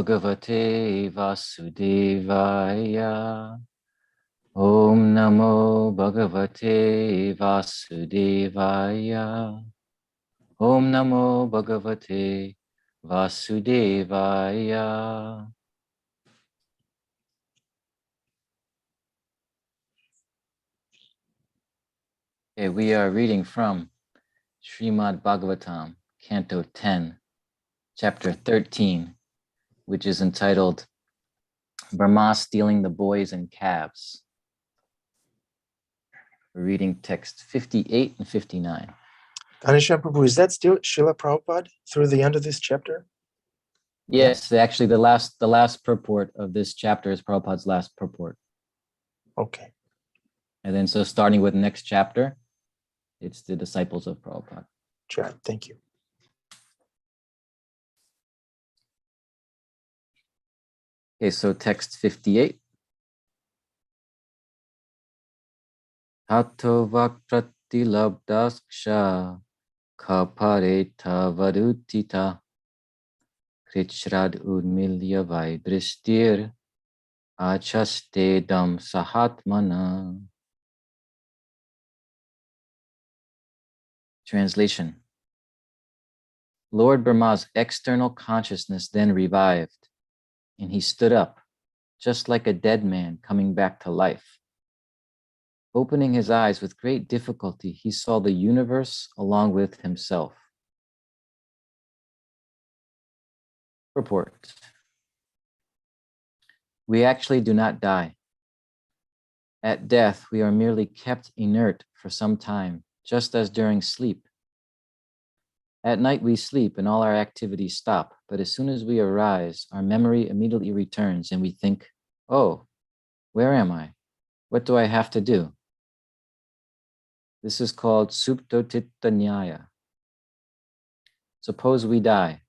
Bhagavate Vasudevaya. Om Namo Bhagavate Vasudevaya. Om Namo Bhagavate Vasudevaya. Okay, we are reading from Srimad Bhagavatam, Canto 10, Chapter 13, which is entitled Brahma Stealing the Boys and Calves. We're reading text 58 and 59. Ghanshyam Prabhu, is that still Srila Prabhupada through the end of this chapter? Yes, actually the last purport of this chapter is Prabhupada's last purport. Okay. And then so starting with next chapter, it's the disciples of Prabhupada. Sure. Thank you. Okay, so text 58. Tato vakpratilabdasksha kapareta varutita krichrad udmilya vaidristir achaste dam sahatmana. Translation. Lord Brahma's external consciousness then revived, and he stood up, just like a dead man coming back to life. Opening his eyes with great difficulty, he saw the universe along with himself. Purport. We actually do not die. At death, we are merely kept inert for some time, just as during sleep. At night we sleep and all our activities stop, but as soon as we arise, our memory immediately returns and we think, oh, where am I? What do I have to do? This is called suptotitta nyaya. Suppose we die.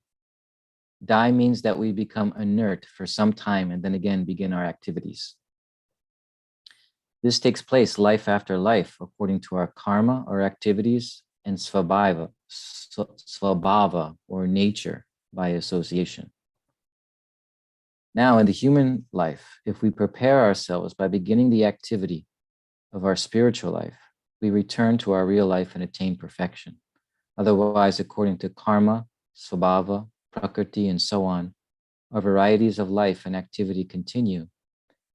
Die means that we become inert for some time and then again begin our activities. This takes place life after life according to our karma or activities and svabhava or nature by association. Now in the human life, if we prepare ourselves by beginning the activity of our spiritual life, we return to our real life and attain perfection. Otherwise, according to karma, svabhava, prakriti, and so on, our varieties of life and activity continue,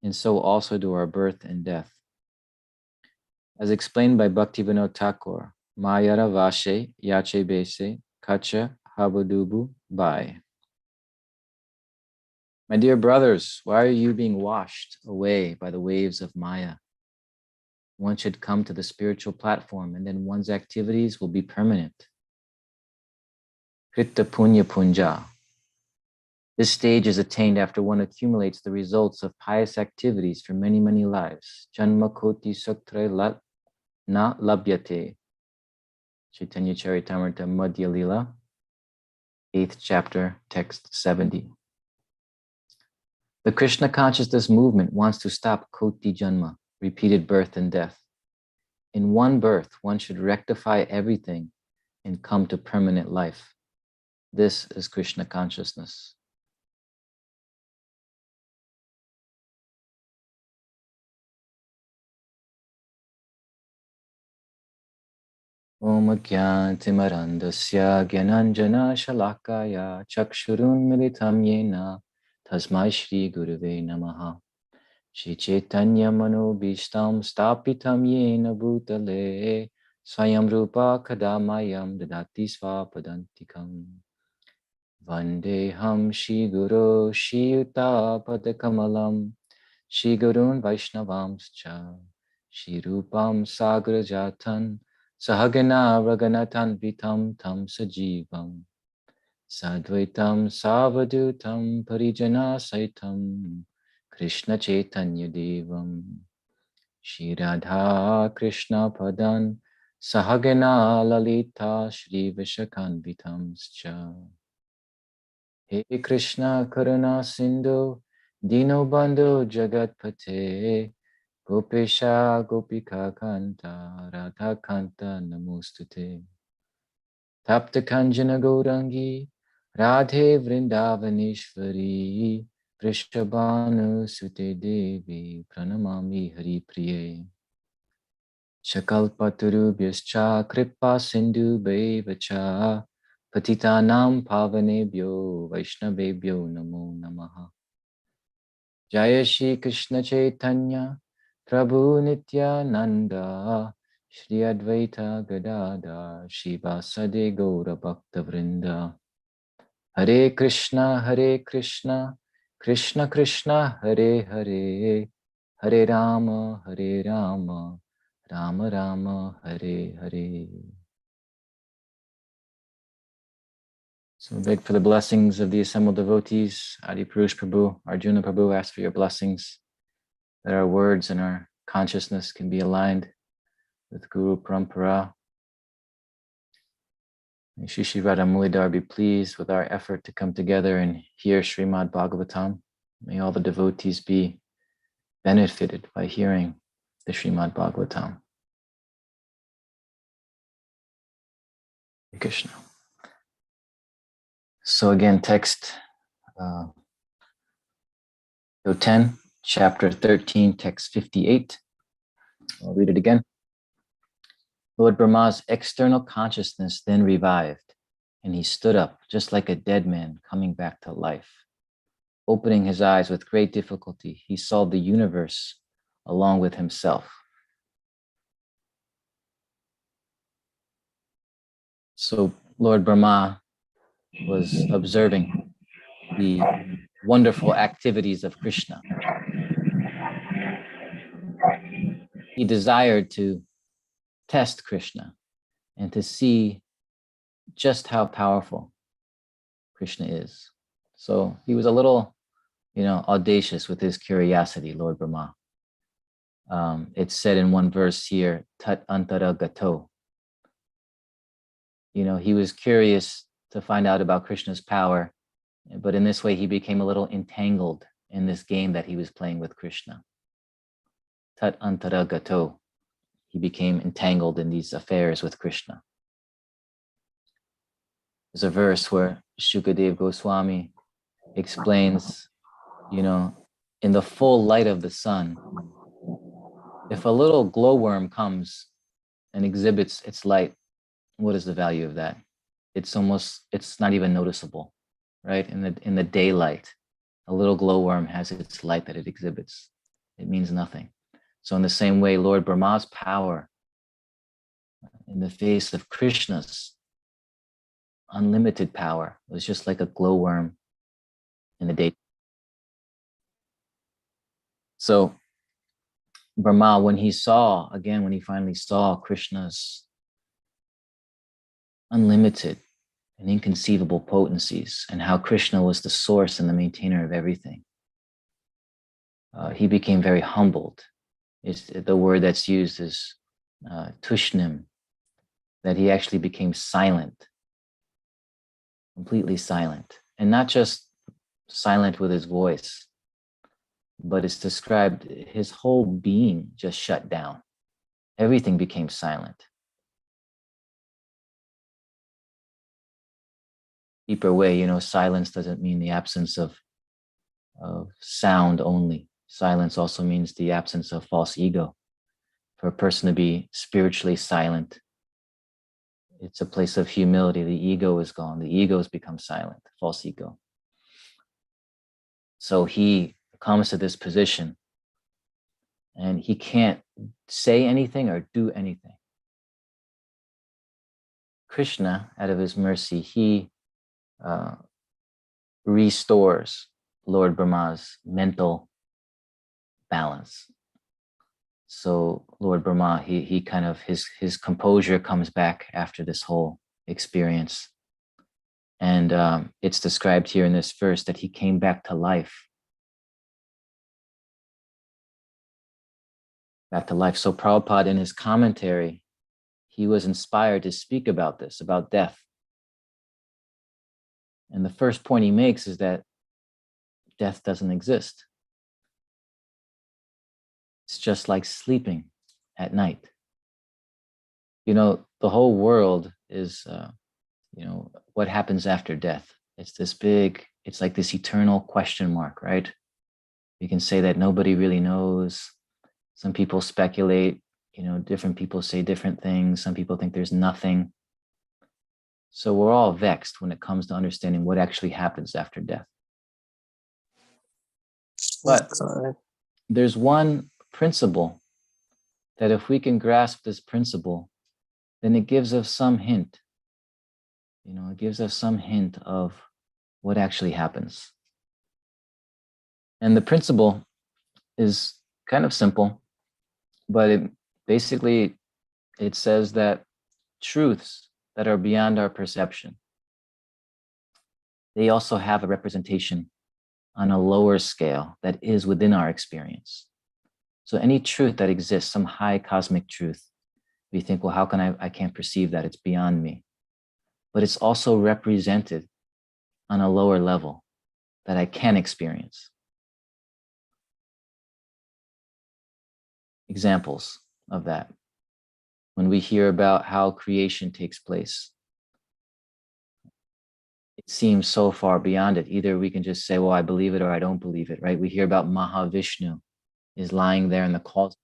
and so also do our birth and death. As explained by Bhaktivinoda Thakur, Mayara Vashe Yache Bese Kacha Habadubu Bai. My dear brothers, why are you being washed away by the waves of Maya? One should come to the spiritual platform and then one's activities will be permanent. Kritta Punya Punja. This stage is attained after one accumulates the results of pious activities for many, many lives. Janma Koti Sutre Lat Na Labhyate. Chaitanya Charitamrita Madhya Lila, 8th chapter, text 70. The Krishna consciousness movement wants to stop Koti Janma, repeated birth and death. In one birth, one should rectify everything and come to permanent life. This is Krishna consciousness. Om Gyantimarandasya Gyananjana Shalakaya Chakshurun Militam Yena Tasmai Shri Guruve Namaha Shri Chaitanya Manobishtam Stapitam Yena Bhutale Swayam Rupa Kadamayam Dadati Svapadantikam Vandeham Shri Guru Shri Yuta Padakamalam Shri Gurun Vaishnavamscha Shri Rupam Sagrajatan Sahagana Raganatan Vitam Tam Sajivam Sadvaitam Savadutam Parijana Saitam Krishna Chaitanya Devam Shri Radha Krishna Padan Sahagana Lalita Shri Vishakanvitamscha He Krishna Karuna Sindhu Dino Bandhu Jagatpate Gopesha Gopika Kanta Radha Kanta Namostute Tapta Kanjana Gaurangi Radhe Vrindavaneshwari Vrishabhanu Sute Devi Pranamami Hari Priye Shakalpaturubhyascha Kripa Sindhu Bevacha Patitanam Pavanebhyo Vaishnavebhyo Namo Namaha Jaya Shri Krishna Chaitanya Prabhu Nityananda Shri Advaita Gadada Shri Vasade Gaura Bhakta Vrinda Hare Krishna Krishna Krishna Hare Hare Hare Rama Rama Rama Hare Hare. So we beg for the blessings of the assembled devotees. Adi Purush Prabhu, Arjuna Prabhu, ask for your blessings that our words and our consciousness can be aligned with Guru Parampara. May Shri Shri Radha Mulidhar be pleased with our effort to come together and hear Srimad Bhagavatam. May all the devotees be benefited by hearing the Srimad Bhagavatam. Hare Krishna. So again, text 10, chapter 13, text 58. I'll read it again. Lord Brahma's external consciousness then revived, and he stood up just like a dead man coming back to life. Opening his eyes with great difficulty, he saw the universe along with himself. So Lord Brahma was observing the wonderful activities of Krishna. He desired to test Krishna and to see just how powerful Krishna is. So he was a little, audacious with his curiosity, Lord Brahma. It's said in one verse here, tat antara gato. He was curious to find out about Krishna's power, but in this way he became a little entangled in this game that he was playing with Krishna. Tat antara gato. He became entangled in these affairs with Krishna. There's a verse where Shukadev Goswami explains, in the full light of the sun, if a little glowworm comes and exhibits its light, what is the value of that? It's not even noticeable, right? In the daylight, a little glowworm has its light that it exhibits. It means nothing. So in the same way, Lord Brahma's power in the face of Krishna's unlimited power was just like a glowworm in the day. So Brahma, when he finally saw Krishna's unlimited and inconceivable potencies and how Krishna was the source and the maintainer of everything, he became very humbled. The word that's used is tushnim, that he actually became silent, completely silent, and not just silent with his voice, but it's described his whole being just shut down. Everything became silent. Deeper way, silence doesn't mean the absence of sound only. Silence also means the absence of false ego. For a person to be spiritually silent, it's a place of humility. The ego is gone. The ego has become silent, false ego. So he comes to this position and he can't say anything or do anything. Krishna, out of his mercy, he restores Lord Brahma's mental balance. So Lord Brahma, he kind of, his composure comes back after this whole experience. And it's described here in this verse that he came back to life. Back to life. So Prabhupada, in his commentary, he was inspired to speak about this, about death. And the first point he makes is that death doesn't exist. It's just like sleeping at night. The whole world is, what happens after death. It's this big, it's like this eternal question mark, right? You can say that nobody really knows. Some people speculate, different people say different things. Some people think there's nothing. So we're all vexed when it comes to understanding what actually happens after death. But there's one principle that if we can grasp this principle, then it gives us some hint. It gives us some hint of what actually happens. And the principle is kind of simple, but it says that truths that are beyond our perception, they also have a representation on a lower scale that is within our experience. So any truth that exists, some high cosmic truth, we think, well, how can I can't perceive that, it's beyond me. But it's also represented on a lower level that I can experience. Examples of that. When we hear about how creation takes place, it seems so far beyond it. Either we can just say, well, I believe it or I don't believe it, right? We hear about Mahavishnu is lying there in the cosmos.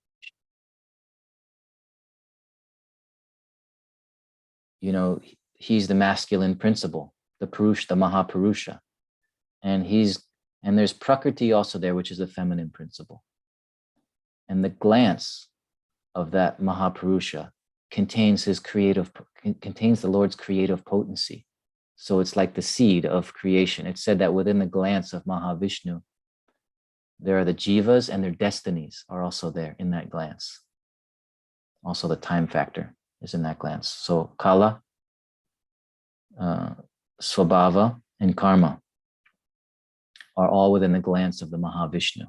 He's the masculine principle, the Purush, the Mahapurusha. And there's Prakriti also there, which is the feminine principle. And the glance of that Mahapurusha contains the Lord's creative potency. So it's like the seed of creation. It's said that within the glance of Mahavishnu, there are the jivas and their destinies are also there in that glance. Also the time factor is in that glance. So Kala, Swabhava, and Karma are all within the glance of the Mahavishnu.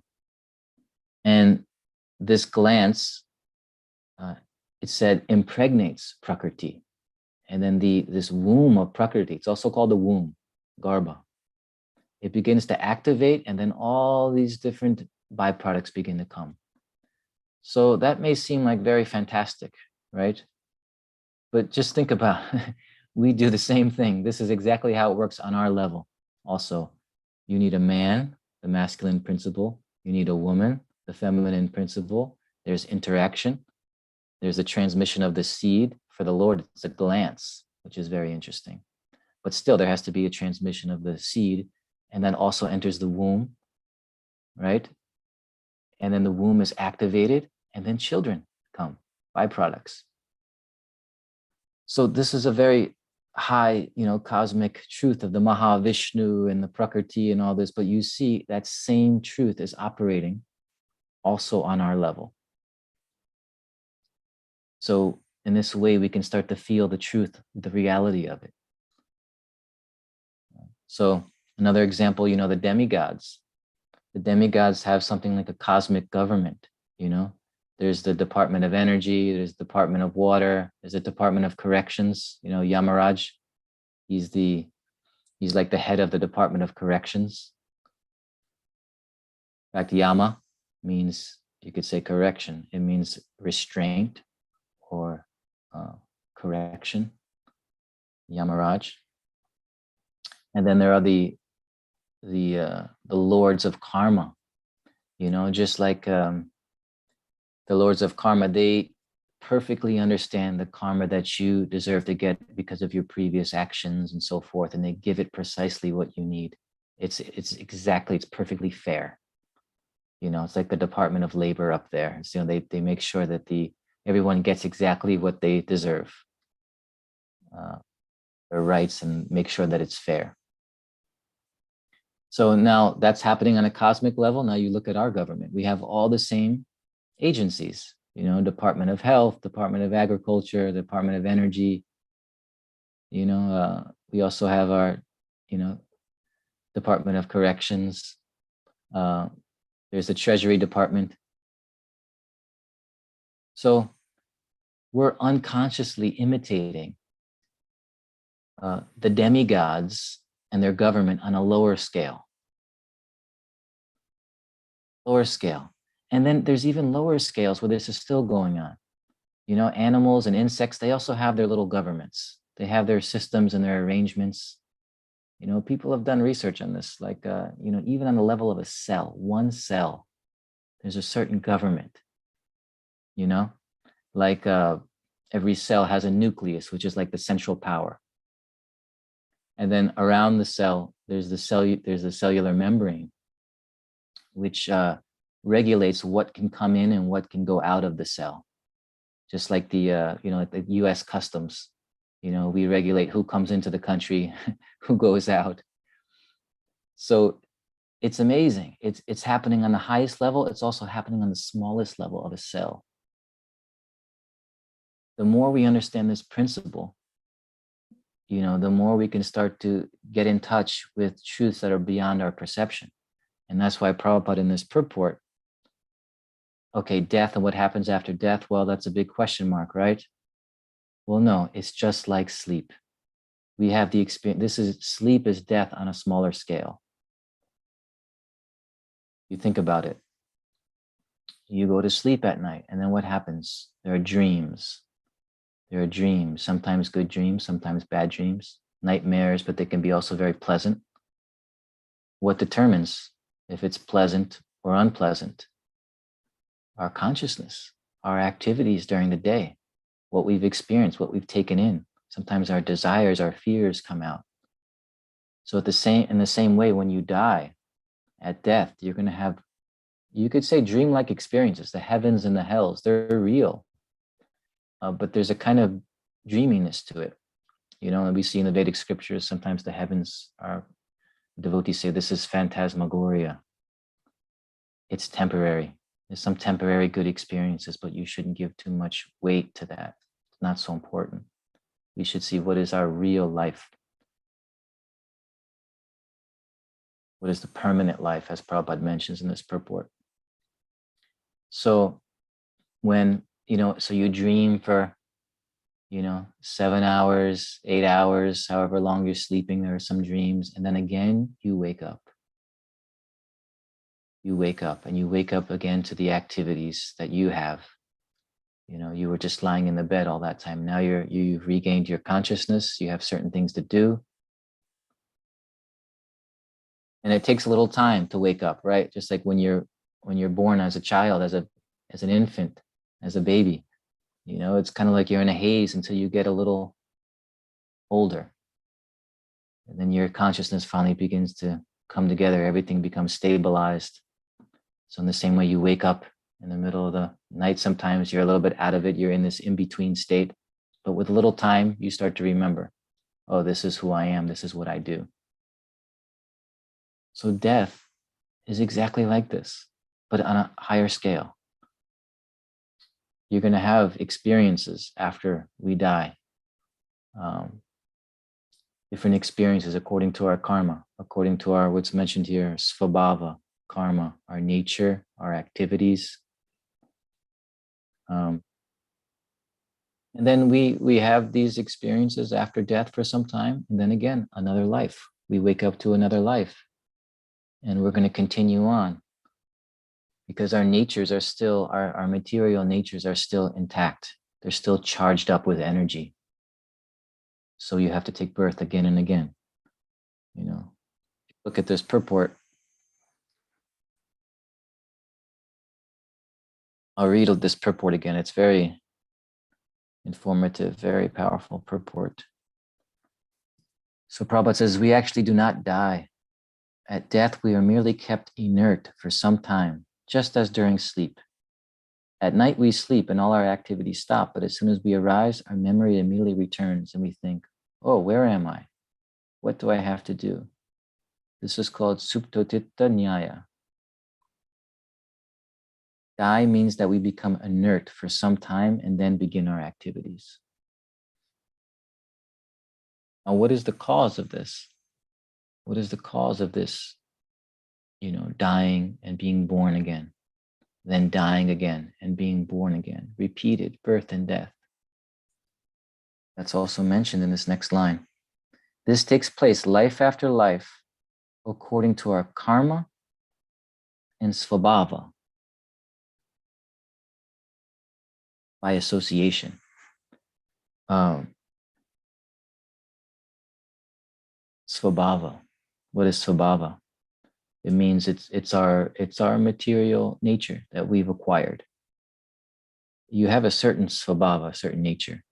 And this glance, it said, impregnates Prakriti. And then this womb of Prakriti, it's also called the womb, Garbha. It begins to activate, and then all these different byproducts begin to come. So that may seem like very fantastic, right? But just think about, we do the same thing. This is exactly how it works on our level. Also, you need a man, the masculine principle. You need a woman, the feminine principle. There's interaction. There's the transmission of the seed. For the Lord, it's a glance, which is very interesting. But still, there has to be a transmission of the seed, and then also enters the womb, right? And then the womb is activated, and then children come, byproducts. So this is a very high, cosmic truth of the Mahavishnu and the Prakriti and all this, but you see that same truth is operating also on our level. So in this way, we can start to feel the truth, the reality of it. So another example, the demigods. The demigods have something like a cosmic government, There's the Department of Energy, there's the Department of Water, there's a Department of Corrections, Yamaraj. He's like the head of the Department of Corrections. In fact, Yama means, you could say correction. It means restraint or correction, Yamaraj. And then there are the lords of karma, just like the lords of karma, they perfectly understand the karma that you deserve to get because of your previous actions and so forth, and they give it precisely what you need. It's perfectly fair. It's like the Department of Labor up there. So they make sure that everyone gets exactly what they deserve, their rights, and make sure that it's fair. So now that's happening on a cosmic level. Now you look at our government. We have all the same agencies, Department of Health, Department of Agriculture, Department of Energy. We also have our, Department of Corrections. There's the Treasury Department. So we're unconsciously imitating the demigods and their government on a lower scale. And then there's even lower scales where this is still going on. Animals and insects, they also have their little governments. They have their systems and their arrangements. You know, people have done research on this, like, you know, even on the level of a cell, one cell, there's a certain government, you know, like every cell has a nucleus, which is like the central power. And then around the cell, there's the cellular membrane, which regulates what can come in and what can go out of the cell. Just like the, you know, like the US Customs, you know, we regulate who comes into the country, who goes out. So it's amazing. It's happening on the highest level. It's also happening on the smallest level of a cell. The more we understand this principle, you know, the more we can start to get in touch with truths that are beyond our perception. And that's why Prabhupada in this purport, okay, death and what happens after death, well, that's a big question mark, right? Well, no, it's just like sleep. We have the experience, sleep is death on a smaller scale. You think about it. You go to sleep at night, and then what happens? There are dreams. There are dreams, sometimes good dreams, sometimes bad dreams, nightmares, but they can be also very pleasant. What determines if it's pleasant or unpleasant? Our consciousness, our activities during the day, what we've experienced, what we've taken in. Sometimes our desires, our fears come out. So in the same way, when you die at death, you're going to have, you could say, dreamlike experiences. The heavens and the hells, they're real. But there's a kind of dreaminess to it. You know, and we see in the Vedic scriptures, sometimes the heavens are, devotees say, this is phantasmagoria. It's temporary. There's some temporary good experiences, but you shouldn't give too much weight to that. It's not so important. We should see what is our real life. What is the permanent life, as Prabhupada mentions in this purport. So when, you know, so you dream for, you know, 7 hours, 8 hours, however long you're sleeping, there are some dreams. And then again, you wake up. You wake up and you wake up again to the activities that you have. You know, you were just lying in the bed all that time. Now you've regained your consciousness. You have certain things to do. And it takes a little time to wake up, right? Just like when you're born as a child, as an infant, as a baby, you know, it's kind of like you're in a haze until you get a little older. And then your consciousness finally begins to come together. Everything becomes stabilized. So in the same way, you wake up in the middle of the night. Sometimes you're a little bit out of it. You're in this in-between state. But with a little time, you start to remember, oh, this is who I am. This is what I do. So death is exactly like this, but on a higher scale. You're going to have experiences after we die. Different experiences according to our karma, according to our, what's mentioned here, svabhava, karma, our nature, our activities. And then we have these experiences after death for some time, and then again, another life. We wake up to another life, and we're going to continue on because our natures are still, our material natures are still intact. They're still charged up with energy. So you have to take birth again and again. You know, look at this purport. I'll read this purport again. It's very informative, very powerful purport. So Prabhupada says, we actually do not die. At death, we are merely kept inert for some time, just as during sleep. At night, we sleep and all our activities stop, but as soon as we arise, our memory immediately returns and we think, oh, where am I? What do I have to do? This is called suptotitta nyaya. Die means that we become inert for some time and then begin our activities. Now, what is the cause of this? What is the cause of this, you know, dying and being born again, then dying again and being born again, repeated birth and death? That's also mentioned in this next line. This takes place life after life according to our karma and svabhava, by association. Svabhava. What is svabhava? It means it's our material nature that we've acquired. You have a certain svabhava, a certain nature.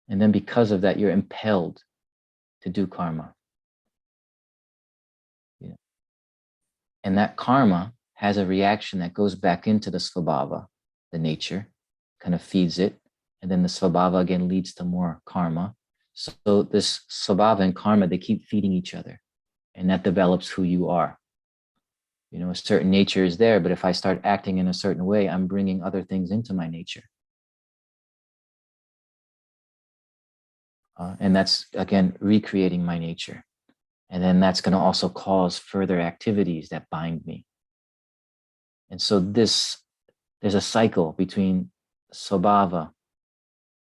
And then because of that, you're impelled to do karma. Yeah. And that karma has a reaction that goes back into the svabhava, the nature, kind of feeds it. And then the svabhava again leads to more karma. So this svabhava and karma, they keep feeding each other. And that develops who you are. A certain nature is there, but if I start acting in a certain way, I'm bringing other things into my nature. And that's, again, recreating my nature. And then that's going to also cause further activities that bind me. And so there's a cycle between svabhava,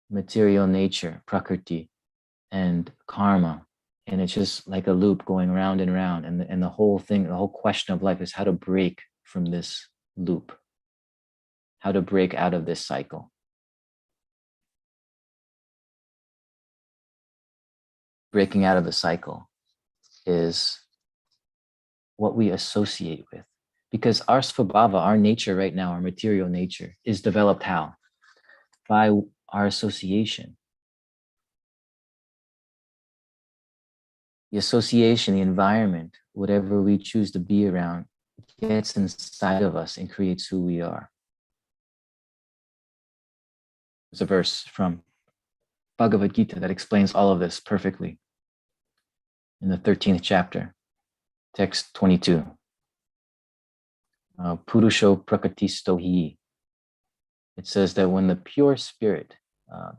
material nature, prakriti, and karma. And it's just like a loop going round and round. And the whole thing, the whole question of life is how to break from this loop, how to break out of this cycle. Breaking out of the cycle is what we associate with. Because our svabhava, our nature right now, our material nature, is developed how? By our association. The association, the environment, whatever we choose to be around, gets inside of us and creates who we are. There's a verse from Bhagavad Gita that explains all of this perfectly. In the 13th chapter, text 22. Purusho prakatisto hi. It says that when the pure spirit,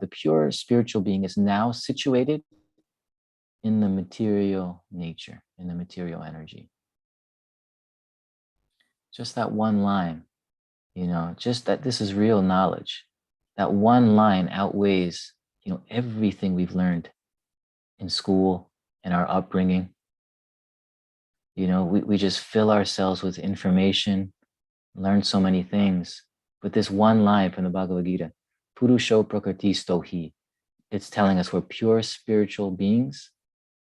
the pure spiritual being is now situated in the material nature, in the material energy. Just that one line, just that this is real knowledge. That one line outweighs, everything we've learned in school and our upbringing. We just fill ourselves with information, learn so many things. But this one line from the Bhagavad Gita, Purusho prakrtisto hi, it's telling us we're pure spiritual beings,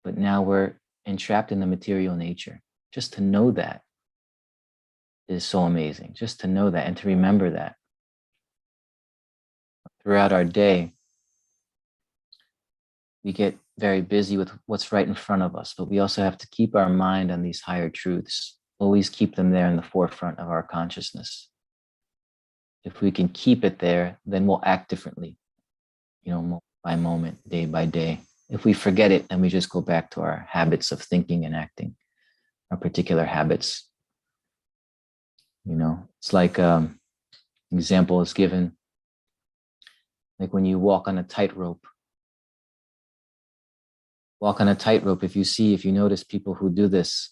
but now we're entrapped in the material nature. Just to know that is so amazing. Just to know that and to remember that. Throughout our day, we get very busy with what's right in front of us, but we also have to keep our mind on these higher truths, always keep them there in the forefront of our consciousness. If we can keep it there, then we'll act differently, moment by moment, day by day. If we forget it, then we just go back to our habits of thinking and acting, our particular habits. It's like example is given, like when you walk on a tightrope. Walk on a tightrope, if you notice people who do this,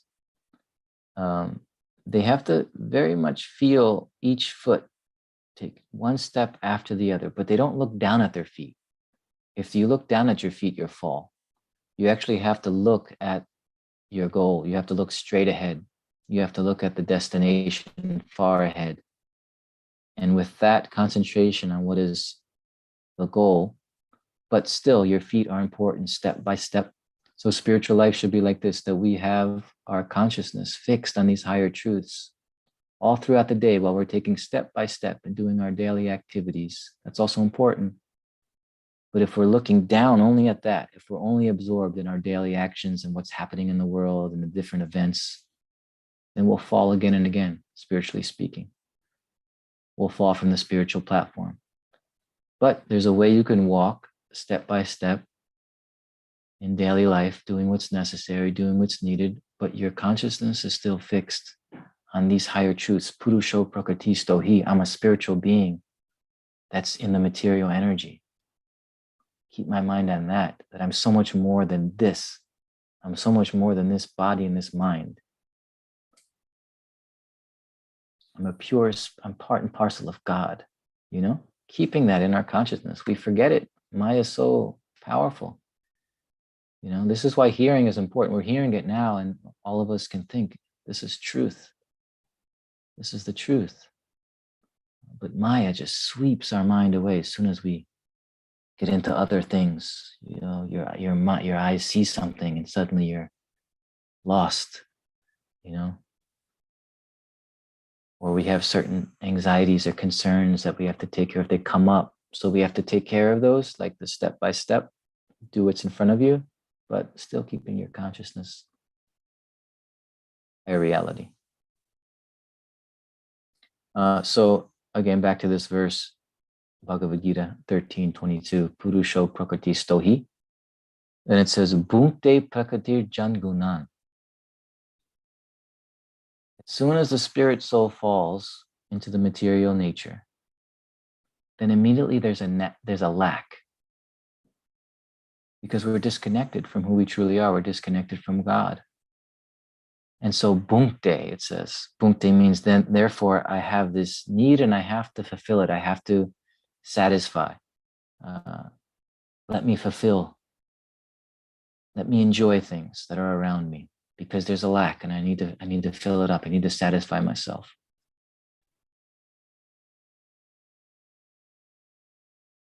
they have to very much feel each foot take one step after the other, but they don't look down at their feet. If you look down at your feet, you'll fall. You actually have to look at your goal. You have to look straight ahead. You have to look at the destination far ahead. And with that concentration on what is the goal, but still your feet are important step by step. So spiritual life should be like this, that we have our consciousness fixed on these higher truths all throughout the day while we're taking step by step and doing our daily activities. That's also important. But if we're looking down only at that, if we're only absorbed in our daily actions and what's happening in the world and the different events, then we'll fall again and again, spiritually speaking. We'll fall from the spiritual platform. But there's a way you can walk step by step in daily life, doing what's necessary, doing what's needed, but your consciousness is still fixed on these higher truths. Purusho prakrtisto hi, I'm a spiritual being that's in the material energy. Keep my mind on that I'm so much more than this. I'm so much more than this body and this mind. I'm part and parcel of God, keeping that in our consciousness. We forget it. Maya is so powerful. This is why hearing is important. We're hearing it now and all of us can think, this is truth. This is the truth. But Maya just sweeps our mind away as soon as we get into other things. Your eyes see something and suddenly you're lost. you know, or we have certain anxieties or concerns that we have to take care of. They come up. So we have to take care of those, like the step by step, do what's in front of you, but still keeping your consciousness a reality. So again, back to this verse, Bhagavad Gita 13:22, Purusho Prakriti Stohi. Then it says, Bhunkte Prakrtir Jan Gunan. As soon as the spirit soul falls into the material nature, then immediately there's a lack. Because we're disconnected from who we truly are. We're disconnected from God. And so bhunkte, it says. Bhunkte means then, therefore, I have this need and I have to fulfill it. I have to satisfy. Let me fulfill. Let me enjoy things that are around me because there's a lack and I need to fill it up. I need to satisfy myself.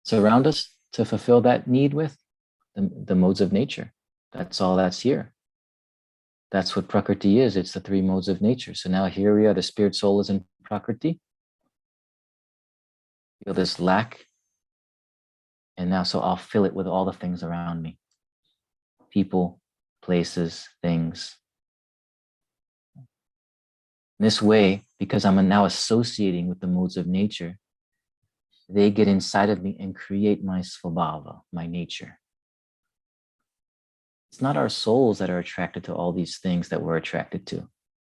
Surround us to fulfill that need with the modes of nature. That's all that's here. That's what Prakriti is. It's the three modes of nature. So now here we are, the spirit soul is in Prakriti. Feel this lack. And now, so I'll fill it with all the things around me. People, places, things. This way, because I'm now associating with the modes of nature, they get inside of me and create my svabhava, my nature. It's not our souls that are attracted to all these things that we're attracted to.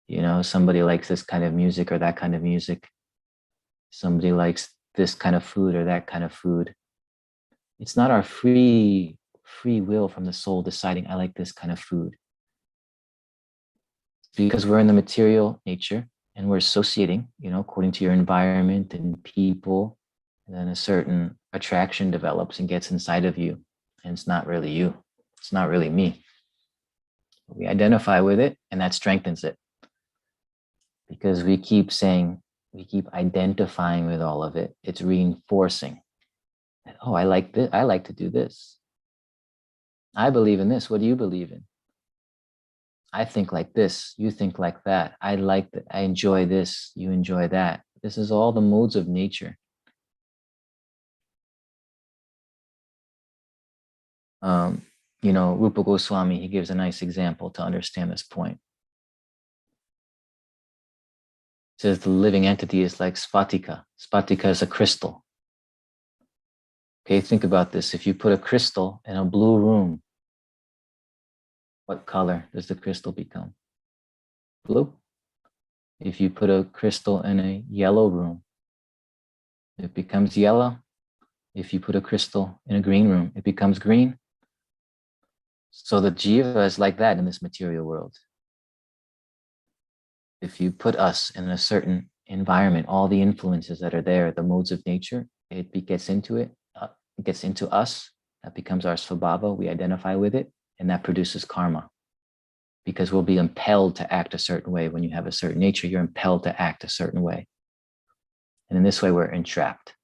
You know, somebody likes this kind of music or that kind of music. Somebody likes this kind of food or that kind of food. It's not our free will from the soul deciding I like this kind of food. Because we're in the material nature and we're associating, you know, according to your environment and people, and then a certain attraction develops and gets inside of you. And it's not really you. It's not really me. We identify with it and that strengthens it. Because we keep saying, we keep identifying with all of it. It's reinforcing. Oh, I like this. I like to do this. I believe in this. What do you believe in? I think like this. You think like that. I like that. I enjoy this. You enjoy that. This is all the modes of nature. You know, Rupa Goswami, he gives a nice example to understand this point. He says the living entity is like spatika. Spatika is a crystal. Okay, think about this. If you put a crystal in a blue room, what color does the crystal become? Blue. If you put a crystal in a yellow room, it becomes yellow. If you put a crystal in a green room, it becomes green. So the jiva is like that in this material world. If you put us in a certain environment, all the influences that are there, the modes of nature, it gets into it, it gets into us, that becomes our svabhava, we identify with it, and that produces karma. Because we'll be impelled to act a certain way. When you have a certain nature, you're impelled to act a certain way. And in this way, we're entrapped.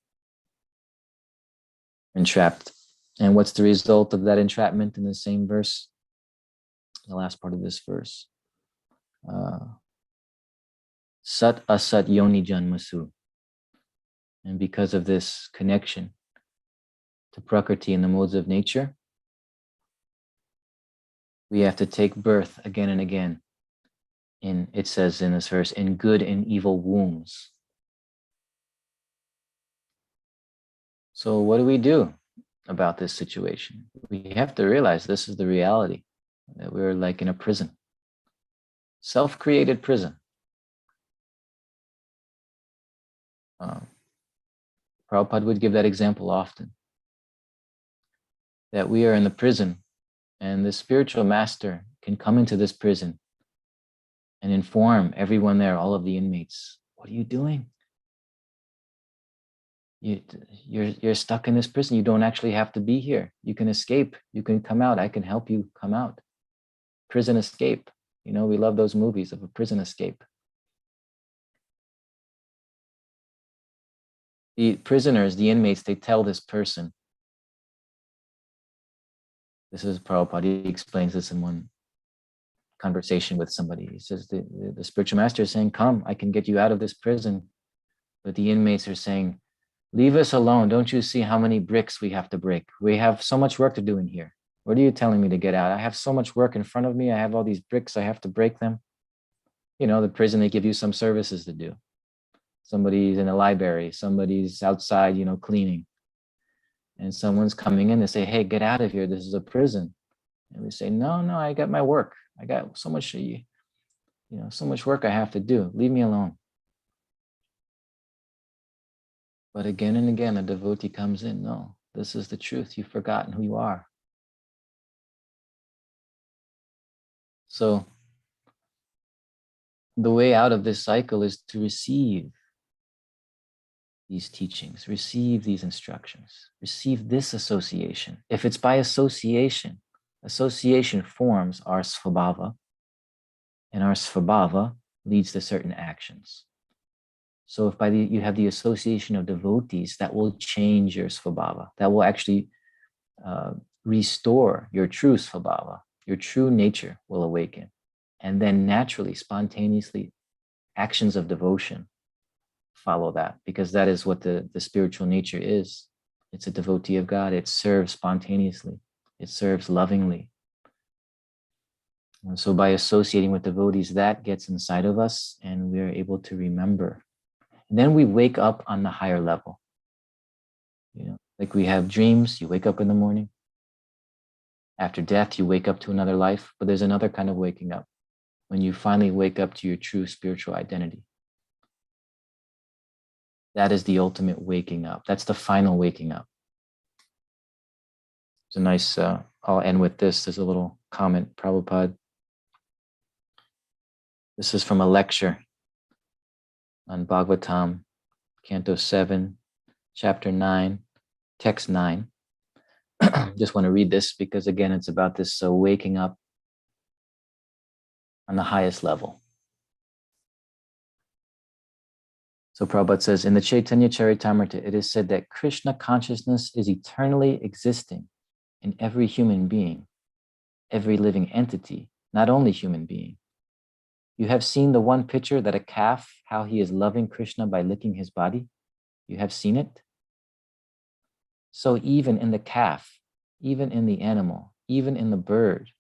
Entrapped. And what's the result of that entrapment in the same verse? The last part of this verse. Sat asat yoni janmasu. And because of this connection to Prakriti and the modes of nature, we have to take birth again and again. It says in this verse, in good and evil wombs. So what do we do about this situation? We have to realize this is the reality, that we're like in a prison, self-created prison. Prabhupada would give that example often, that we are in the prison and the spiritual master can come into this prison and inform everyone there, all of the inmates, what are you doing? You're stuck in this prison. You don't actually have to be here. You can escape. You can come out. I can help you come out. Prison escape. You know, we love those movies of a prison escape. The prisoners, the inmates, they tell this person. This is Prabhupada. He explains this in one conversation with somebody. He says, the spiritual master is saying, come, I can get you out of this prison. But the inmates are saying, leave us alone. Don't you see how many bricks we have to break? We have so much work to do in here. What are you telling me to get out? I have so much work in front of me. I have all these bricks. I have to break them. You know, the prison, they give you some services to do. Somebody's in a library. Somebody's outside, you know, cleaning. And someone's coming in. They say, hey, get out of here. This is a prison. And we say, no, I got my work. I got so much, so much work I have to do. Leave me alone. But again and again, a devotee comes in. No, this is the truth. You've forgotten who you are. So the way out of this cycle is to receive these teachings, receive these instructions, receive this association. If it's by association, association forms our svabhava, and our svabhava leads to certain actions. So if you have the association of devotees, that will change your svabhava. That will actually restore your true svabhava. Your true nature will awaken. And then naturally, spontaneously, actions of devotion follow that, because that is what the spiritual nature is. It's a devotee of God. It serves spontaneously. It serves lovingly. And so by associating with devotees, that gets inside of us and we are able to remember. And then we wake up on the higher level. You know, like we have dreams, you wake up in the morning. After death, you wake up to another life, but there's another kind of waking up when you finally wake up to your true spiritual identity. That is the ultimate waking up. That's the final waking up. It's a nice, I'll end with this. There's a little comment, Prabhupada. This is from a lecture on Bhagavatam, Canto 7, Chapter 9, Text 9. Just want to read this because, again, it's about this waking up on the highest level. So Prabhupada says, in the Chaitanya Charitamrita, it is said that Krishna consciousness is eternally existing in every human being, every living entity, not only human being. You have seen the one picture that a calf, how he is loving Krishna by licking his body. You have seen it. So even in the calf, even in the animal, even in the bird,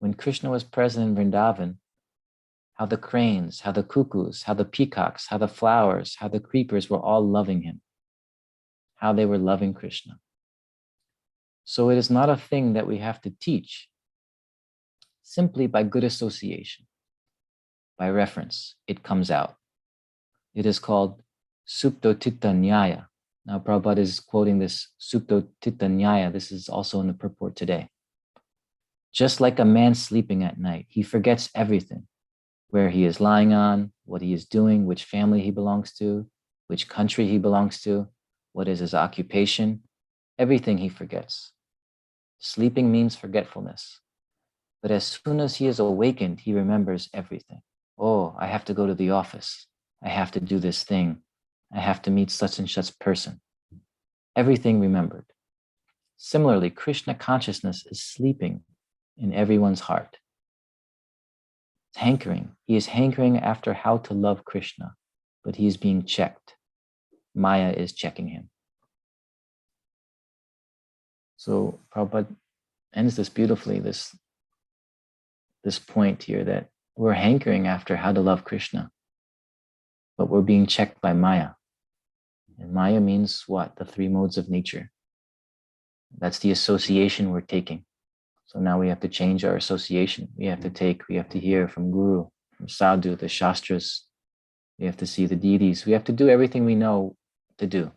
when Krishna was present in Vrindavan, how the cranes, how the cuckoos, how the peacocks, how the flowers, how the creepers were all loving him, how they were loving Krishna. So it is not a thing that we have to teach, simply by good association, by reference, it comes out. It is called Suptotita Nyaya. Now Prabhupada is quoting this Suptotita Nyaya. This is also in the purport today. Just like a man sleeping at night, he forgets everything. Where he is lying on, what he is doing, which family he belongs to, which country he belongs to, what is his occupation, everything he forgets. Sleeping means forgetfulness. But as soon as he is awakened, he remembers everything. Oh, I have to go to the office. I have to do this thing. I have to meet such and such person. Everything remembered. Similarly, Krishna consciousness is sleeping in everyone's heart. Hankering. He is hankering after how to love Krishna, but he is being checked. Maya is checking him. So Prabhupada ends this beautifully, this point here that we're hankering after how to love Krishna, but we're being checked by Maya. And Maya means what? The three modes of nature. That's the association we're taking. So now we have to change our association. We have to hear from Guru, from Sadhu, the Shastras. We have to see the deities. We have to do everything we know to do,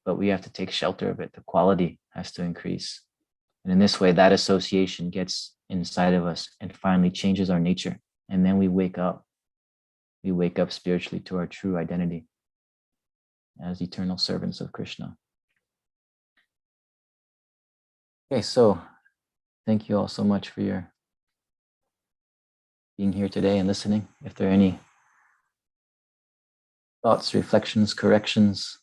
but we have to take shelter of it. The quality has to increase. And in this way, that association gets inside of us and finally changes our nature. And then we wake up. We wake up spiritually to our true identity as eternal servants of Krishna. Okay, so thank you all so much for your being here today and listening. If there are any thoughts, reflections, corrections.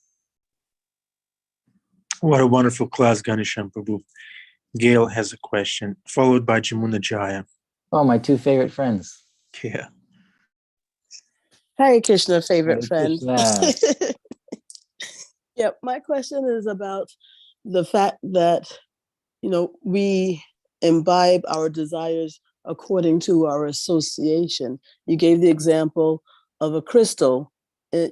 What a wonderful class, Ghanshyam Prabhu. Gail has a question, followed by Jamuna Jaya. Oh, my two favorite friends. Yeah. Hare Krishna, favorite Hare friend. Krishna. Yep, my question is about the fact that, we imbibe our desires according to our association. You gave the example of a crystal. If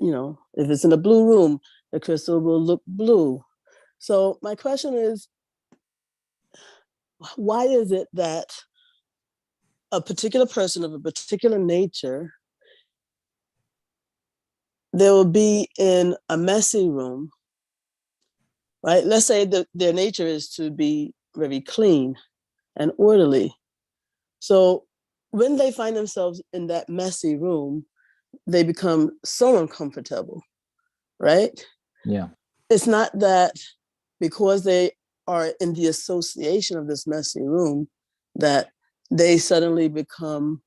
it's in a blue room, the crystal will look blue. So my question is, why is it that a particular person of a particular nature, they will be in a messy room, right? Let's say that their nature is to be very clean and orderly. So when they find themselves in that messy room, they become so uncomfortable, right? Yeah. It's not that because they are in the association of this messy room that they suddenly become,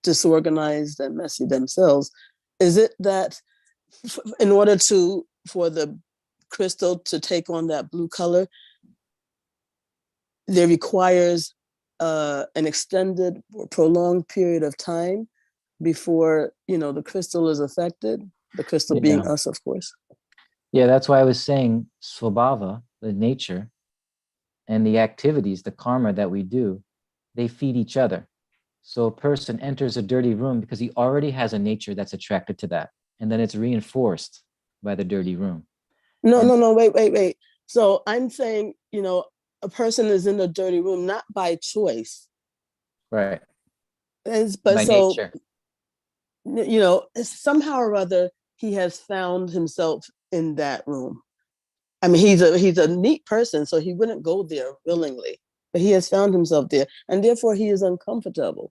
disorganized and messy themselves. Is it that in order for the crystal to take on that blue color, there requires an extended or prolonged period of time before the crystal is affected, the crystal being Yeah. us, of course? Yeah, that's why I was saying swabhava, the nature, and the activities, the karma that we do, they feed each other. So a person enters a dirty room because he already has a nature that's attracted to that. And then it's reinforced by the dirty room. No, wait. So I'm saying, a person is in a dirty room not by choice. Right. But By so, nature. somehow or other, he has found himself in that room. I mean, he's a neat person, so he wouldn't go there willingly, but he has found himself there, and therefore he is uncomfortable.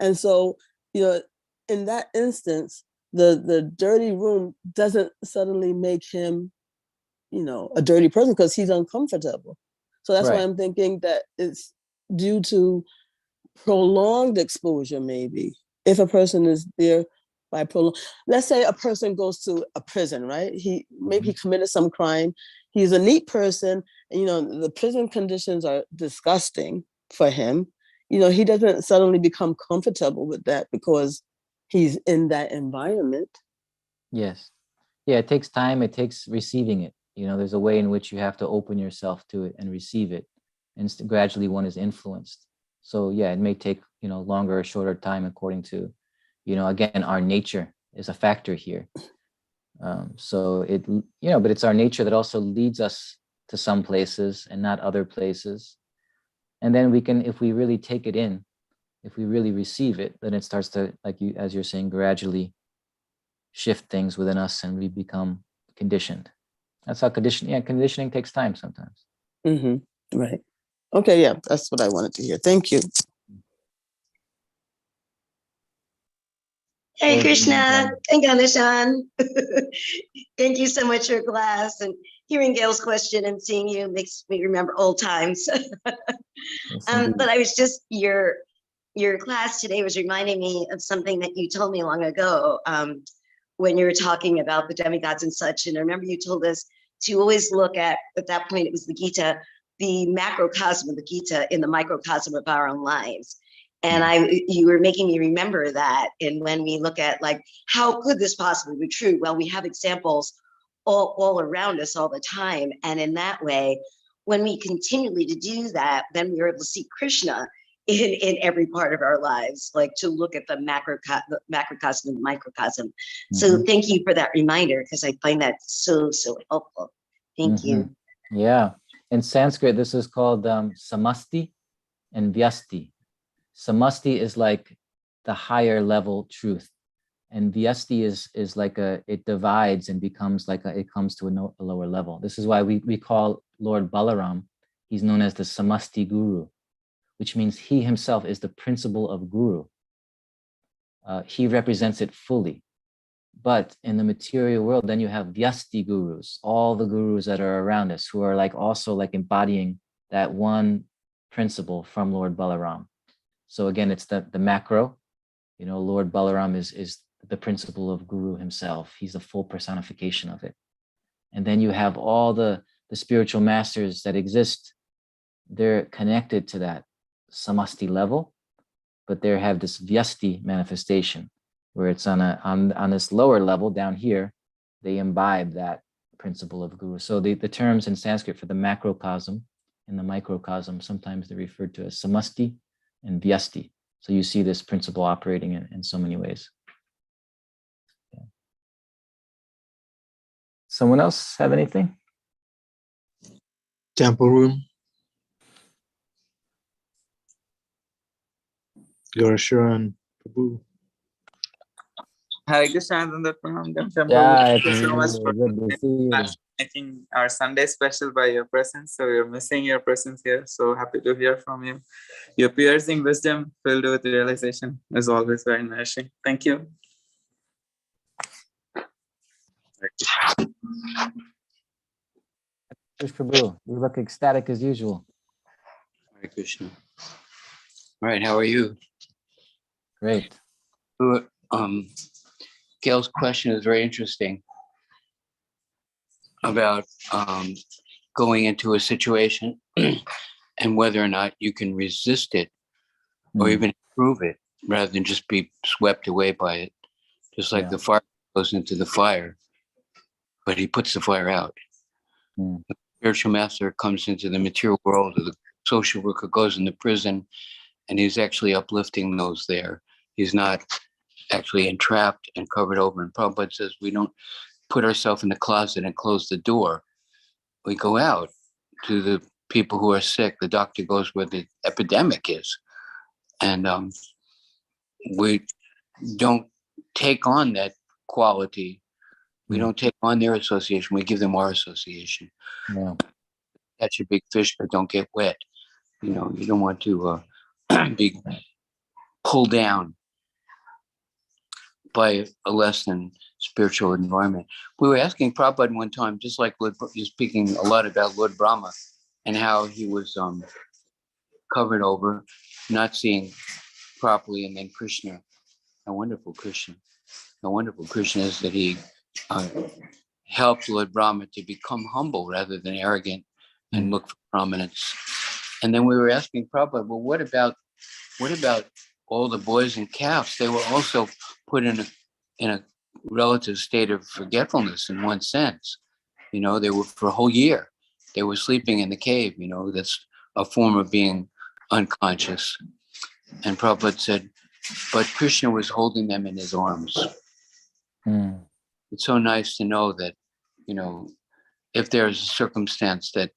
And so, in that instance, the dirty room doesn't suddenly make him, a dirty person because he's uncomfortable. So that's why Right. I'm thinking that it's due to prolonged exposure, maybe. If a person is there by prolonged, let's say a person goes to a prison, right? Maybe he committed some crime. He's a neat person, and, the prison conditions are disgusting for him. He doesn't suddenly become comfortable with that because he's in that environment. Yes. Yeah, it takes time. It takes receiving it. There's a way in which you have to open yourself to it and receive it. And gradually one is influenced. So yeah, it may take, longer or shorter time according to, again, our nature is a factor here. So but it's our nature that also leads us to some places and not other places. And then we can, if we really take it in, if we really receive it, then it starts to, as you're saying, gradually shift things within us and we become conditioned. That's how conditioning takes time sometimes. Mm-hmm. Right. Okay, yeah, that's what I wanted to hear. Thank you. Hey Krishna and Ghanshyam. Thank you so much for your class, and hearing Gail's question and seeing you makes me remember old times. But I was just your class today was reminding me of something that you told me long ago, when you were talking about the demigods and such. And I remember you told us to always look at that point, it was the Gita, the macrocosm of the Gita in the microcosm of our own lives. And you were making me remember that. And when we look at how could this possibly be true? Well, we have examples all around us all the time. And in that way, when we continually to do that, then we're able to see Krishna in every part of our lives, to look at the macrocosm and the microcosm. Mm-hmm. So thank you for that reminder, because I find that so helpful. Thank you. Yeah. In Sanskrit, this is called samasti and vyasti. Samasti is like the higher level truth. And vyasti is it divides and becomes it comes to a lower level. This is why we call Lord Balaram, he's known as the samasti guru, which means he himself is the principle of guru. He represents it fully. But in the material world, then you have vyasti gurus, all the gurus that are around us who are also embodying that one principle from Lord Balaram. So again, it's the macro, Lord Balaram is the principle of guru himself. He's the full personification of it. And then you have all the spiritual masters that exist. They're connected to that samasti level. but they have this vyasti manifestation, where it's on this lower level down here, they imbibe that principle of guru. So the terms in Sanskrit for the macrocosm and the microcosm, sometimes they're referred to as samasti and vyasti. So you see this principle operating in so many ways. Yeah. Someone else have anything? Temple room. Garshan Prabhu. Hare Krishna and Pranam Ghanshyam Yeah, Prabhu. Thank you so much for good to see you. making our Sunday special by your presence. So we're missing your presence here. So happy to hear from you. Your piercing wisdom filled with realization is always very nourishing. Thank you. Krish Prabhu, you look ecstatic as usual. Hare Krishna. All right, how are you? Great. Gail's question is very interesting about going into a situation and whether or not you can resist it or even improve it rather than just be swept away by it. Just like the fire goes into the fire, but he puts the fire out. The spiritual master comes into the material world, or the social worker goes into prison, and he's actually uplifting those there. He's not actually entrapped and covered over. And Prabhupada says we don't put ourselves in the closet and close the door. We go out to the people who are sick. The doctor goes where the epidemic is. And we don't take on that quality. We don't take on their association. We give them our association. Yeah. Catch a big fish, but don't get wet. You know, you don't want to be pulled down by a less than spiritual environment. We were asking Prabhupada one time, just like you're speaking a lot about Lord Brahma and how he was covered over, not seeing properly, and then Krishna, how wonderful Krishna is that he helped Lord Brahma to become humble rather than arrogant and look for prominence. And then we were asking Prabhupada, well, what about all the boys and calves? They were also put in a relative state of forgetfulness in one sense. You know, they were for a whole year. They were sleeping in the cave. You know, that's a form of being unconscious. And Prabhupada said, but Krishna was holding them in his arms. It's so nice to know that, you know, if there's a circumstance that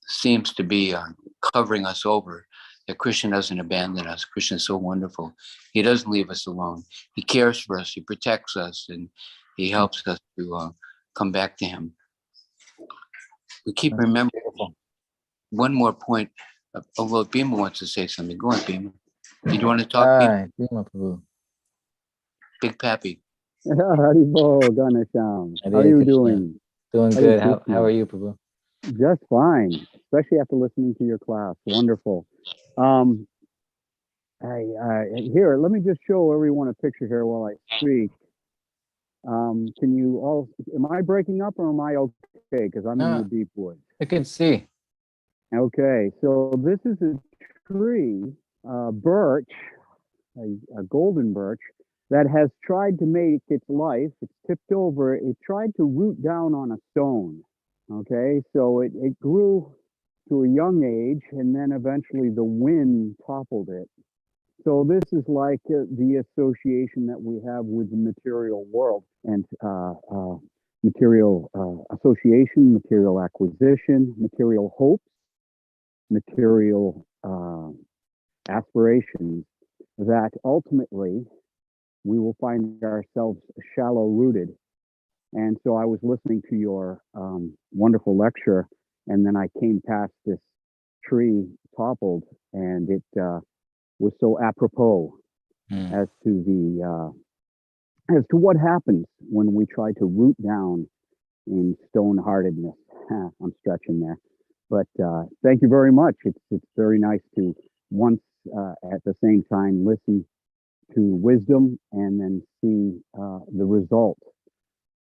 seems to be covering us over, that Krishna doesn't abandon us. Krishna is so wonderful. He doesn't leave us alone. He cares for us. He protects us, and he helps us to come back to him. We keep remembering one more point. Although Bhima wants to say something. Go on, Bhima. Do you want to talk, Bhima Prabhu. Big Pappy? Haribol, Ghanshyam. How are Hare you Krishna. doing? Doing Hare good. Krishna. How are you, Prabhu? Just fine, especially after listening to your class. Wonderful. Here, let me just show everyone a picture here while I speak. Can you all, am I breaking up or am I okay? Because I'm in the deep woods. I can see. Okay, so this is a tree, birch, a golden birch, that has tried to make its life, it's tipped over, it tried to root down on a stone. Okay, so it grew to a young age, and then eventually the wind toppled it. So this is like the association that we have with the material world, and material association, material acquisition, material hopes, material aspirations, that ultimately we will find ourselves shallow rooted. And so I was listening to your wonderful lecture, and then I came past this tree toppled, and it was so apropos as to what happens when we try to root down in stone-heartedness. I'm stretching there, but thank you very much. It's very nice to once at the same time listen to wisdom and then see the result,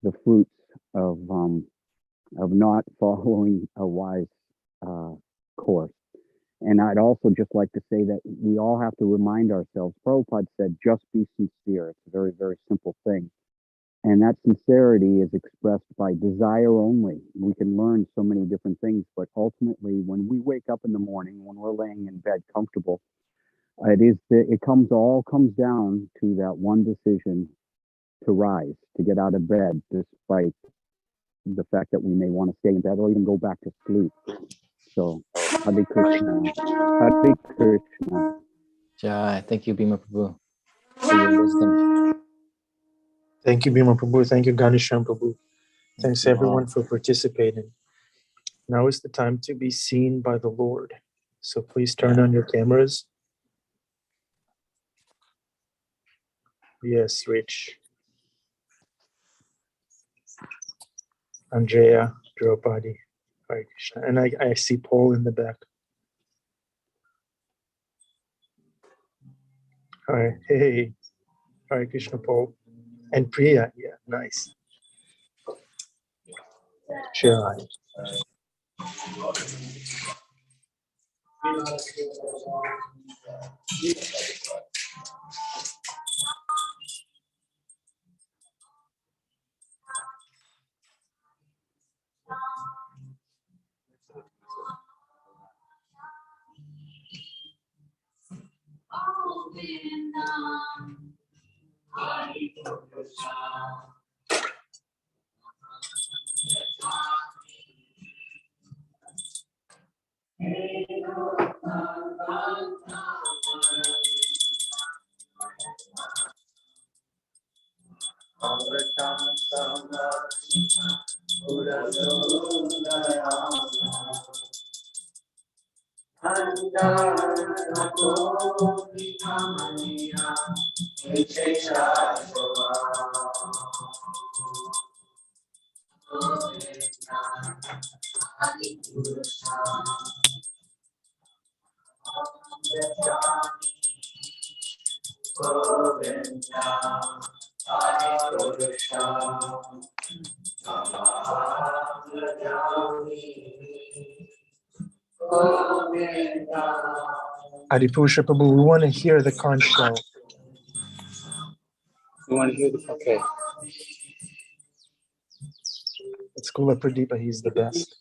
the fruits of not following a wise course. And I'd also just like to say that we all have to remind ourselves, Prabhupada said, just be sincere. It's a very, very simple thing. And that sincerity is expressed by desire only. We can learn so many different things, but ultimately, when we wake up in the morning, when we're laying in bed comfortable, all comes down to that one decision to rise, to get out of bed, despite the fact that we may want to stay in bed or even go back to sleep. So, Hare Krishna. Hare Krishna. Jai. Thank you, Bhima Prabhu, for your wisdom. Thank you, Bhima Prabhu. Thank you, Ghanshyam Prabhu. Thanks you everyone all. for participating. Now is the time to be seen by the Lord. So please turn on your cameras. Yes, Rich. Andrea, Draupadi. Hare Krishna. And I see Paul in the back. Hi, hey, Hare Krishna, Paul. And Priya, yeah, nice. Sure. Adipusha Prabhu, we want to hear the conch shell. You want to hear the okay? It's Kula Pradeepa, he's the best.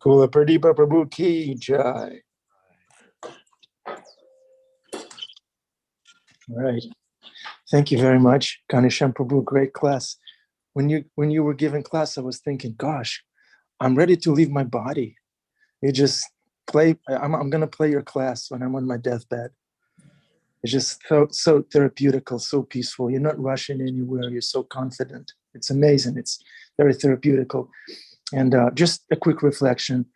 Kula Pradeepa Prabhu ki jai. All right. Thank you very much, Ghanshyam Prabhu. Great class. When you were giving class, I was thinking, gosh, I'm ready to leave my body. You just play. I'm gonna play your class when I'm on my deathbed. It's just so therapeutical, so peaceful. You're not rushing anywhere. You're so confident. It's amazing. It's very therapeutical. And just a quick reflection.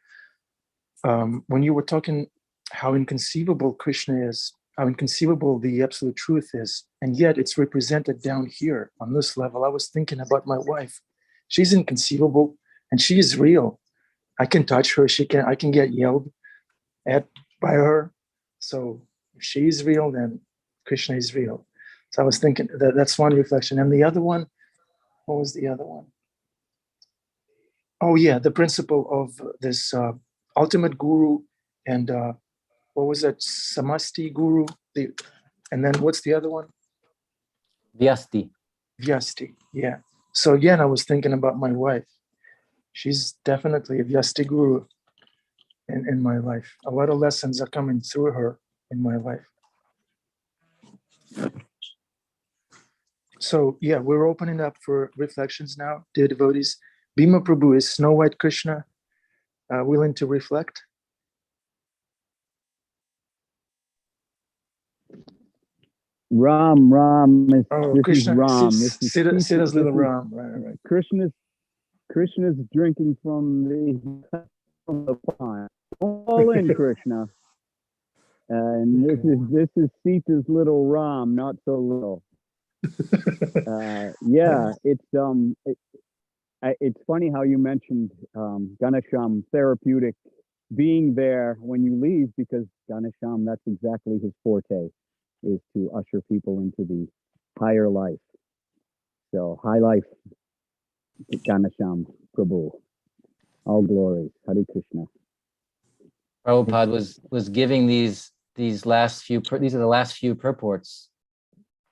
When you were talking how inconceivable Krishna is, how inconceivable the absolute truth is, and yet it's represented down here on this level. I was thinking about my wife. She's inconceivable and she is real. I can touch her. I can get yelled at by her. So if she's real, then Krishna is real. So I was thinking that's one reflection. And the other one, what was the other one? Oh yeah, the principle of this ultimate guru and what was that? Samasti Guru. And then what's the other one? Vyasti. Vyasti. Yeah. So again, I was thinking about my wife. She's definitely a Vyasti Guru in my life. A lot of lessons are coming through her in my life. So yeah, we're opening up for reflections now, dear devotees. Bhima Prabhu, is Snow White Krishna willing to reflect? Ram, this Krishna, is Ram. This is Sita's little Ram. Right. Krishna's drinking from the pond. All in, Krishna. And this is Sita's little Ram, not so little. It's funny how you mentioned Ghanshyam therapeutic being there when you leave, because Ghanshyam, that's exactly his forte, is to usher people into the higher life. So high life, Ghanshyam Prabhu. All glories. Hare Krishna. Prabhupada was giving these last few, these are the last few purports.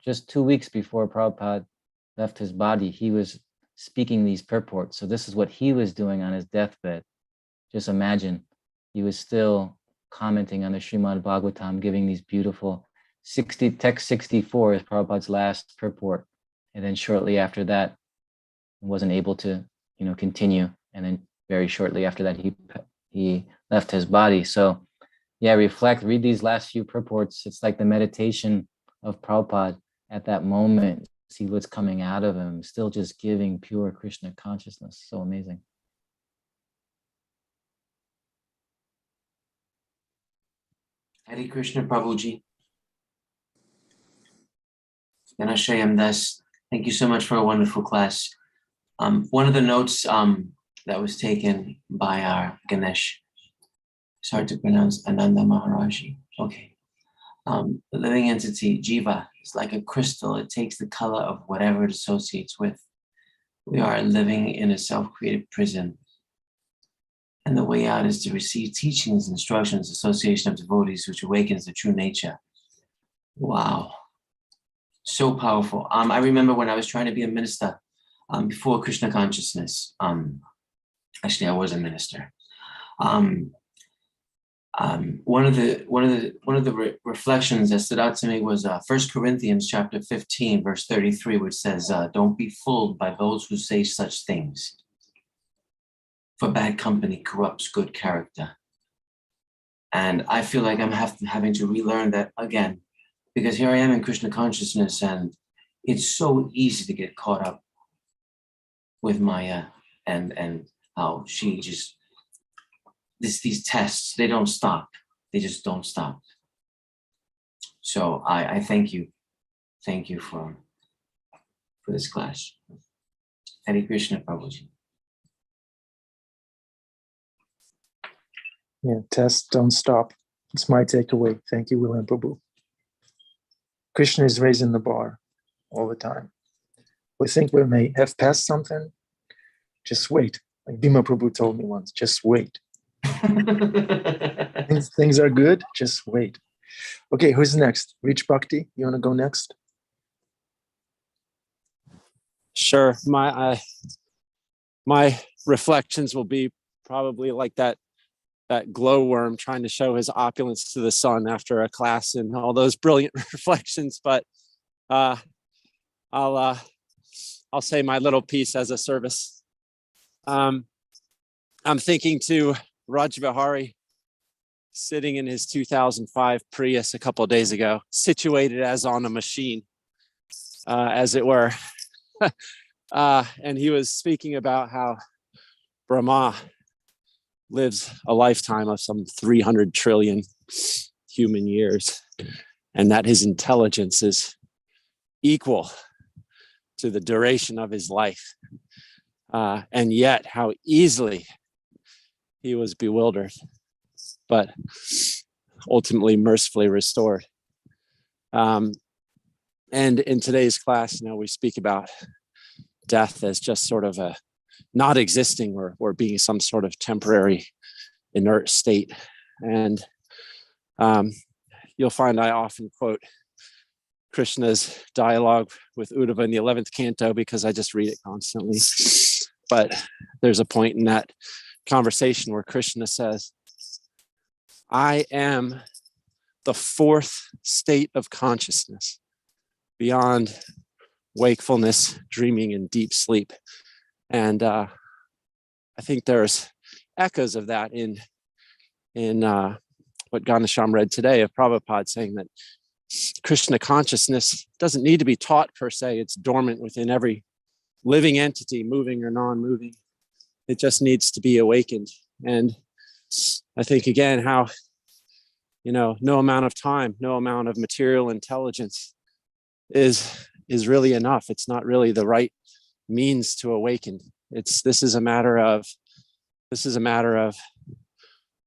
Just 2 weeks before Prabhupada left his body, he was speaking these purports. So this is what he was doing on his deathbed. Just imagine, he was still commenting on the Srimad Bhagavatam, giving these beautiful text 64 is Prabhupada's last purport. And then shortly after that, he wasn't able to, continue. And then very shortly after that, he left his body. So yeah, read these last few purports. It's like the meditation of Prabhupada at that moment. See what's coming out of him, still just giving pure Krishna consciousness. So amazing. Hare Krishna Prabhuji. Ghanshyam Das, thank you so much for a wonderful class. One of the notes that was taken by our Ganesh, it's hard to pronounce, Ananda Maharaji. Okay. The living entity, Jiva, is like a crystal. It takes the color of whatever it associates with. We are living in a self-created prison. And the way out is to receive teachings, instructions, association of devotees, which awakens the true nature. Wow. So powerful. I remember when I was trying to be a minister before Krishna consciousness. Actually, I was a minister. One of the reflections that stood out to me was 1 Corinthians chapter 15, verse 33, which says, "Don't be fooled by those who say such things, for bad company corrupts good character." And I feel like I'm having to relearn that again, because here I am in Krishna consciousness, and it's so easy to get caught up with Maya and how she just, these tests, they don't stop. They just don't stop. So I thank you. Thank you for this class. Hare Krishna Prabhuji. Yeah, tests don't stop. It's my takeaway. Thank you, William Prabhu. Krishna is raising the bar all the time. We think we may have passed something. Just wait. Like Bhima Prabhu told me once, just wait. Things are good, just wait. Okay, who's next? Reach Bhakti, you want to go next? Sure. My reflections will be probably like that glowworm trying to show his opulence to the sun after a class and all those brilliant reflections. But I'll say my little piece as a service. I'm thinking to Raj Vihari sitting in his 2005 Prius a couple of days ago, situated as on a machine, as it were. And he was speaking about how Brahma lives a lifetime of some 300 trillion human years, and that his intelligence is equal to the duration of his life. And yet how easily he was bewildered, but ultimately mercifully restored. And in today's class, we speak about death as just sort of a not existing or being some sort of temporary inert state. And You'll find I often quote Krishna's dialogue with Uddhava in the 11th canto because I just read it constantly. But there's a point in that conversation where Krishna says, I am the fourth state of consciousness beyond wakefulness, dreaming, and deep sleep. And I think there's echoes of that in what Ghanshyam read today of Prabhupada saying that Krishna consciousness doesn't need to be taught per se. It's dormant within every living entity, moving or non-moving. It just needs to be awakened. And I think again, how, no amount of time, no amount of material intelligence is really enough. It's not really the right means to awaken. This is a matter of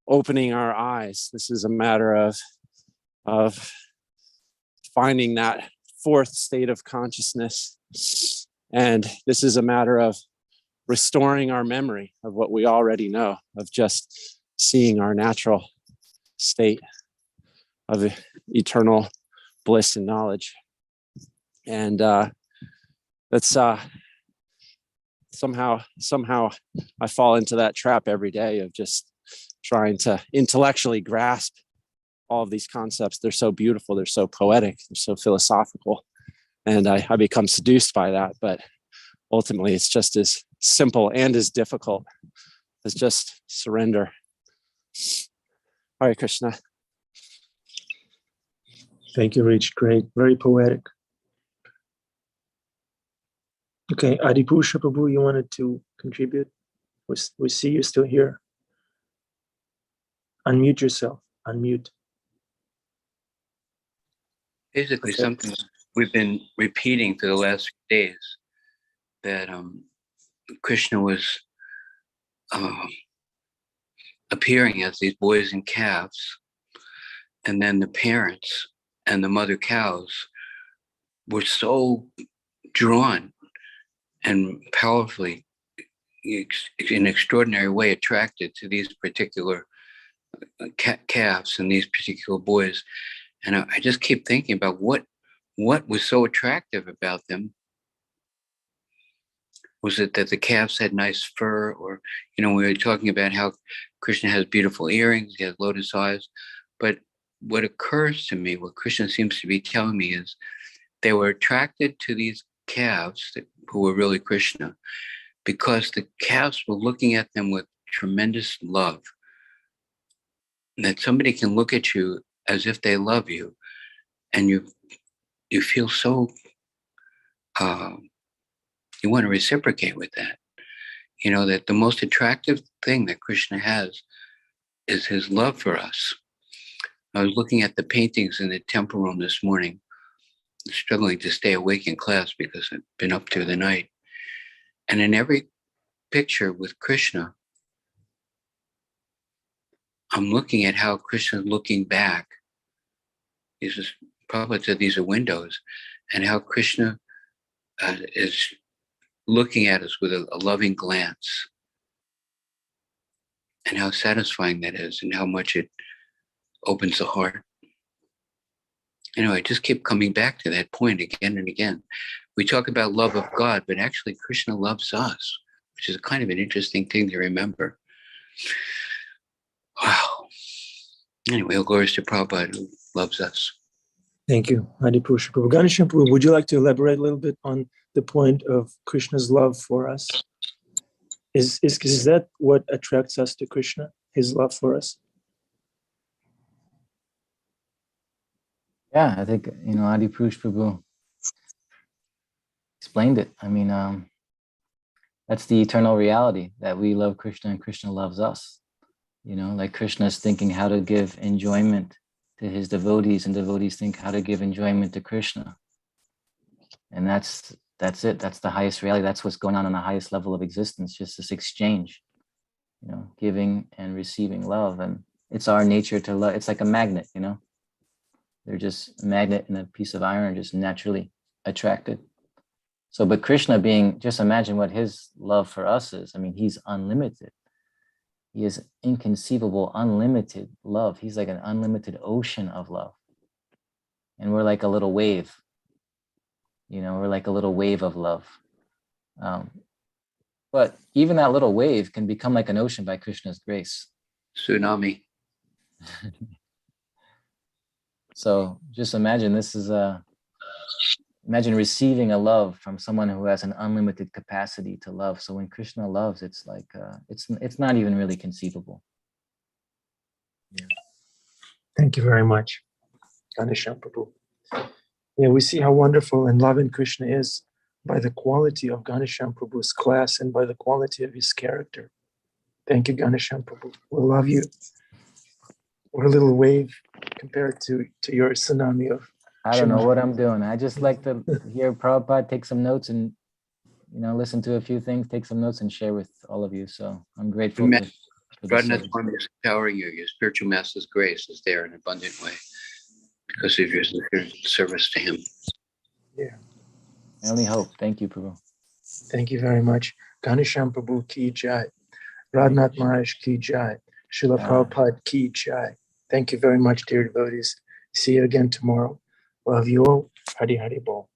opening our eyes. This is a matter of finding that fourth state of consciousness. And this is a matter of restoring our memory of what we already know, of just seeing our natural state of eternal bliss and knowledge. And that's somehow I fall into that trap every day of just trying to intellectually grasp all of these concepts. They're so beautiful, they're so poetic, they're so philosophical, and I become seduced by that. But ultimately, it's just as simple and as difficult as just surrender. Hare Krishna. Thank you, Rich. Great, very poetic. Okay, Adipusha Prabhu, you wanted to contribute? We see you still here. Unmute yourself. Unmute. Basically, something we've been repeating for the last few days, that Krishna was appearing as these boys and calves, and then the parents and the mother cows were so drawn and powerfully, in an extraordinary way, attracted to these particular calves and these particular boys. And I just keep thinking about what was so attractive about them. Was it that the calves had nice fur? Or, we were talking about how Krishna has beautiful earrings, he has lotus eyes. But what occurs to me, what Krishna seems to be telling me, is they were attracted to these calves who were really Krishna because the calves were looking at them with tremendous love. And that somebody can look at you as if they love you, and you feel so, you want to reciprocate with that. That the most attractive thing that Krishna has is his love for us. I was looking at the paintings in the temple room this morning, struggling to stay awake in class because I've been up through the night. And in every picture with Krishna, I'm looking at how Krishna's looking back. These are windows, and how Krishna is looking at us with a loving glance, and how satisfying that is, and how much it opens the heart. I just keep coming back to that point again and again. We talk about love of God, but actually Krishna loves us, which is kind of an interesting thing to remember. Wow. Anyway, all glories to Prabhupada, who loves us. Thank you, Adipusha Prabhu. Ghanshyam Prabhu, would you like to elaborate a little bit on the point of Krishna's love for us? Is that what attracts us to Krishna, his love for us? Yeah, I think, Adipusha Prabhu explained it. That's the eternal reality, that we love Krishna and Krishna loves us. Like Krishna is thinking how to give enjoyment to his devotees, and devotees think how to give enjoyment to Krishna. And that's it. That's the highest reality. That's what's going on the highest level of existence, just this exchange, giving and receiving love. And it's our nature to love. It's like a magnet, They're just a magnet and a piece of iron, just naturally attracted. So, but Krishna being, just imagine what his love for us is. He's unlimited. He is inconceivable, unlimited love. He's like an unlimited ocean of love. And we're like a little wave. You know, we're like a little wave of love. But even that little wave can become like an ocean by Krishna's grace. Tsunami. So just imagine this is imagine receiving a love from someone who has an unlimited capacity to love. So when Krishna loves, it's like it's not even really conceivable. Yeah. Thank you very much, Ghanshyam Prabhu. Yeah, we see how wonderful and loving Krishna is by the quality of Ghanshyam Prabhu's class and by the quality of his character. Thank you, Ghanshyam Prabhu. We love you. We're a little wave compared to your tsunami of. I don't know what I'm doing. I just like to hear Prabhupada, take some notes and, you know, listen to a few things, take some notes and share with all of you. So I'm grateful for Radhanath Swami is empowering you. Your spiritual master's grace is there in an abundant way because of your service to him. Yeah. I only hope. Thank you, Prabhu. Thank you very much. Ghanshyam Prabhu ki jai. Radhanath Maharaj ki jai. Srila Prabhupada ki jai. Thank you very much, dear devotees. See you again tomorrow. Love you all. Hari Hari Bol.